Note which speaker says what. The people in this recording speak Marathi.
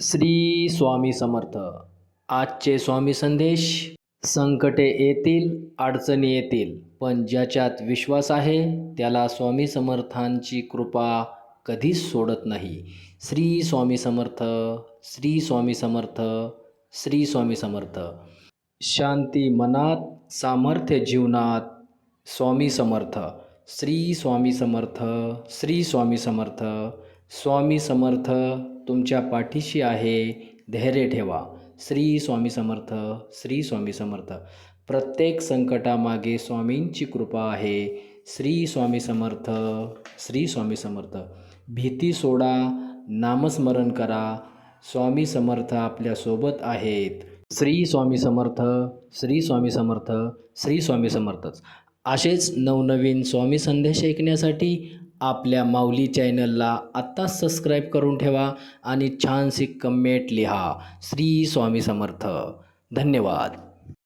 Speaker 1: श्री स्वामी समर्थ. आजचे स्वामी संदेश. संकटे येतील, अडचणी येतील, पण ज्याच्यात विश्वास आहे त्याला स्वामी समर्थांची कृपा कधीच सोडत नाही. श्री स्वामी समर्थ. श्री स्वामी समर्थ. श्री स्वामी समर्थ. शांती मनात, सामर्थ्य जीवनात. स्वामी समर्थ. श्री स्वामी समर्थ. श्री स्वामी समर्थ. स्वामी समर्थ तुमच्या पाठीशी आहे, धैर्य ठेवा. श्री स्वामी समर्थ. श्री स्वामी समर्थ. प्रत्येक संकटामागे स्वामींची कृपा आहे. श्री स्वामी समर्थ. श्री स्वामी समर्थ. भीती सोडा, नामस्मरण करा. स्वामी समर्थ आपल्यासोबत आहेत. श्री स्वामी समर्थ. श्री स्वामी समर्थ. श्री स्वामी समर्थच. असेच नवनवीन स्वामी संदेश ऐकण्यासाठी आपल्या माऊली चॅनलला आत्ताच सबस्क्राईब करून ठेवा आणि छानशी कमेंट लिहा. श्री स्वामी समर्थ. धन्यवाद.